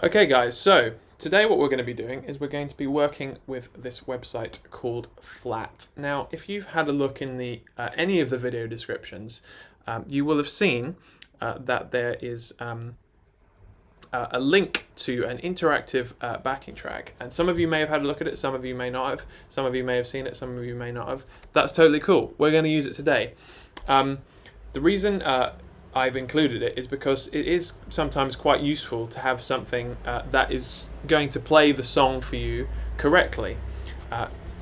Okay guys, so today what we're going to be doing is we're going to be working with this website called Flat. Now if you've had a look in the any of the video descriptions, you will have seen that there is a link to an interactive backing track, and some of you may have had a look at it, some of you may not have, some of you may have seen it, some of you may not have. That's totally cool. We're going to use it today. The reason I've included it is because it is sometimes quite useful to have something that is going to play the song for you correctly,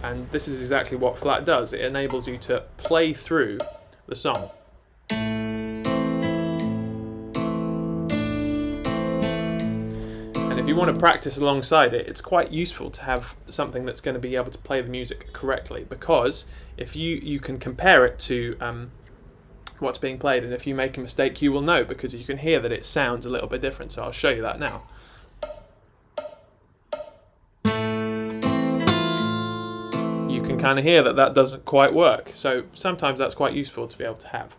and this is exactly what Flat does. It enables you to play through the song. And if you want to practice alongside it, it's quite useful to have something that's going to be able to play the music correctly, because if you can compare it to what's being played, and if you make a mistake you will know, because you can hear that it sounds a little bit different. So I'll show you that now. You can kind of hear that that doesn't quite work, so sometimes that's quite useful to be able to have.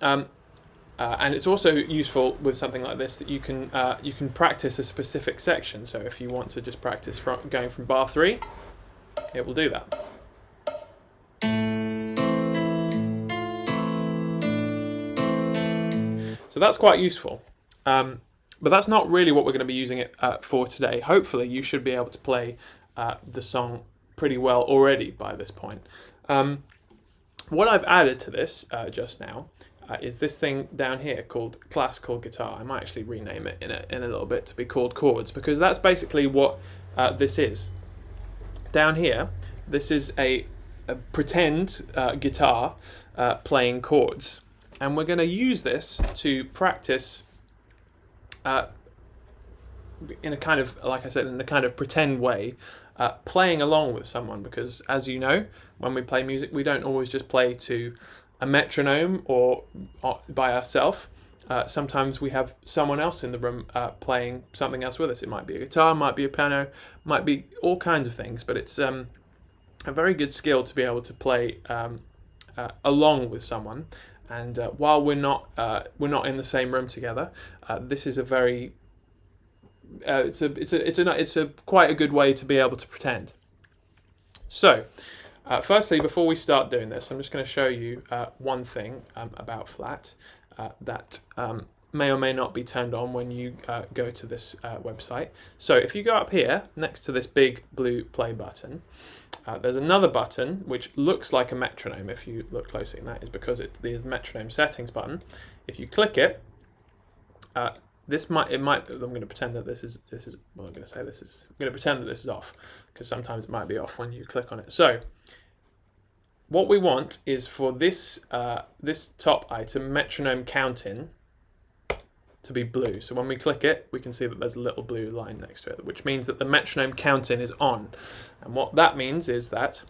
And it's also useful with something like this that you can practice a specific section. So if you want to just practice going from bar 3, it will do that. So that's quite useful, but that's not really what we're going to be using it for today. Hopefully you should be able to play the song pretty well already by this point. What I've added to this just now is this thing down here called classical guitar. I might actually rename it in a little bit to be called Chords, because that's basically what this is. Down here, this is a pretend guitar playing chords. And we're going to use this to practice in a kind of, like I said, in a kind of pretend way, playing along with someone. Because as you know, when we play music, we don't always just play to a metronome or by ourselves. Sometimes we have someone else in the room playing something else with us. It might be a guitar, might be a piano, might be all kinds of things. But it's a very good skill to be able to play along with someone. And while we're not in the same room together, this is a very it's a quite a good way to be able to pretend. So, firstly, before we start doing this, I'm just going to show you one thing about Flat that may or may not be turned on when you go to this website. So, if you go up here next to this big blue play button, there's another button which looks like a metronome if you look closely, and that is because there's the metronome settings button. If you click it, I'm going to pretend that this is well, I'm going to pretend that this is off, because sometimes it might be off when you click on it. So what we want is for this this top item, metronome counting, to be blue. So when we click it, we can see that there's a little blue line next to it, which means that the metronome counting is on. And what that means is that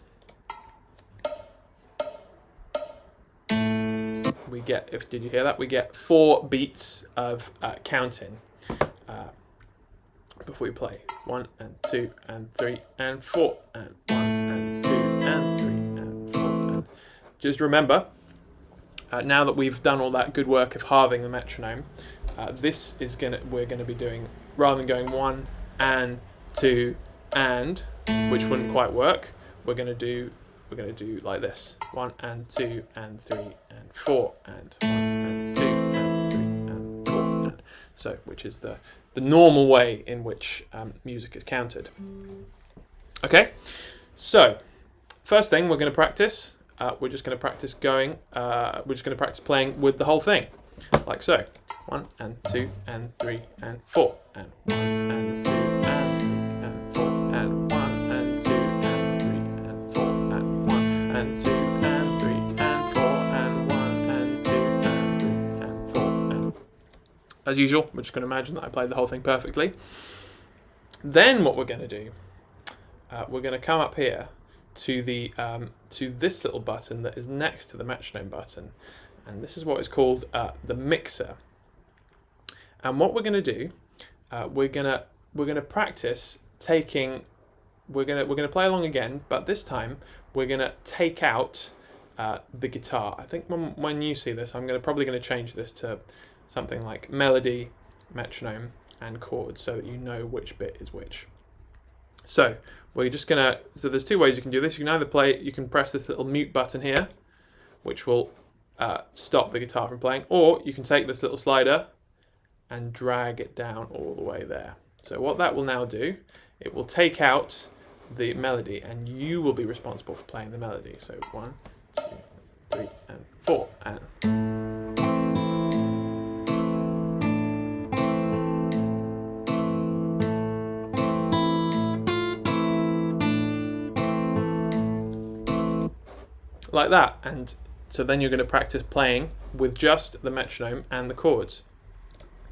we get, did you hear that? We get 4 beats of counting before we play. 1 and 2 and 3 and 4 and 1 and 2 and 3 and 4. And just remember, now that we've done all that good work of halving the metronome, we're gonna be doing, rather than going 1 and 2 and, which wouldn't quite work, we're gonna do like this: 1 and 2 and 3 and 4 and 1 and 2 and 3 and 4 and, so which is the normal way in which music is counted. Okay, so first thing we're going to practice, we're just going to practice playing with the whole thing, like so: 1 and 2 and 3 and 4 and 1 and 2 and 3 and 4 and 1 and 2 and 3 and 4 and 1 and 2 and 3 and 4 and 1 and 2 and 3 and 4 and... As usual, we're just going to imagine that I played the whole thing perfectly. Then what we're going to do, we're going to come up here to the to this little button that is next to the metronome button, and this is what is called the mixer. And what we're going to do, we're going to practice taking. We're going to play along again, but this time we're going to take out the guitar. I think when you see this, I'm probably going to change this to something like melody, metronome, and chords so that you know which bit is which. So we're just gonna, so there's two ways you can do this. You can either play, you can press this little mute button here, which will stop the guitar from playing, or you can take this little slider and drag it down all the way there. So what that will now do, it will take out the melody and you will be responsible for playing the melody. So 1, 2, 3, and 4, and like that. And so then you're going to practice playing with just the metronome and the chords.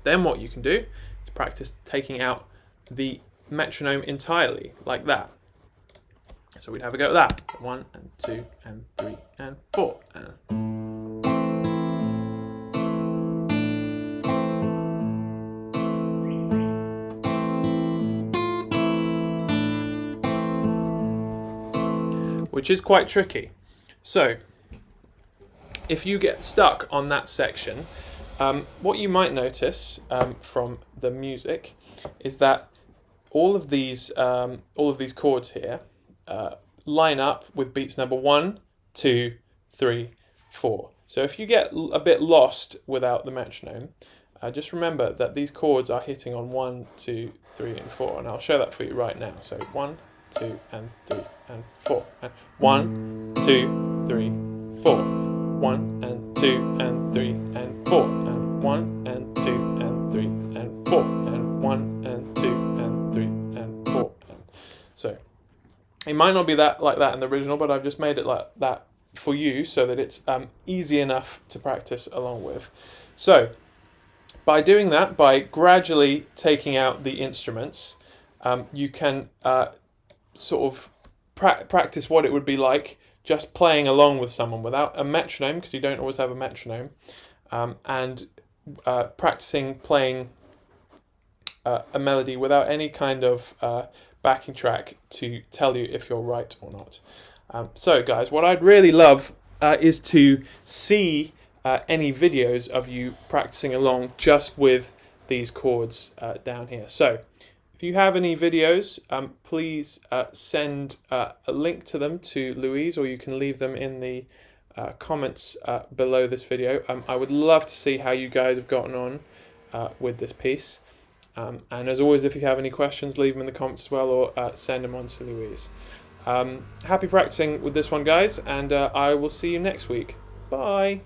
Then what you can do is practice taking out the metronome entirely, like that. So we'd have a go at that. 1 and 2 and 3 and 4. Which is quite tricky. So if you get stuck on that section, what you might notice from the music is that all of these chords here line up with beats number 1, 2, 3, 4. So if you get a bit lost without the metronome, just remember that these chords are hitting on 1, 2, 3, and 4, and I'll show that for you right now. So 1, 2, and 3, and 4, and 1, 2, 3, 4, 1 and 2 and 3 and 4, and 1 and 2 and 3 and 4, and 1 and 2 and 3 and 4. And so it might not be that like that in the original, but I've just made it like that for you so that it's easy enough to practice along with. So by doing that, by gradually taking out the instruments, you can sort of practice what it would be like just playing along with someone without a metronome, because you don't always have a metronome, and practicing playing a melody without any kind of backing track to tell you if you're right or not. So guys, what I'd really love is to see any videos of you practicing along just with these chords down here. So if you have any videos, please send a link to them to Louise, or you can leave them in the comments below this video. I would love to see how you guys have gotten on with this piece. And as always, if you have any questions, leave them in the comments as well, or send them on to Louise. Happy practicing with this one, guys, and I will see you next week. Bye!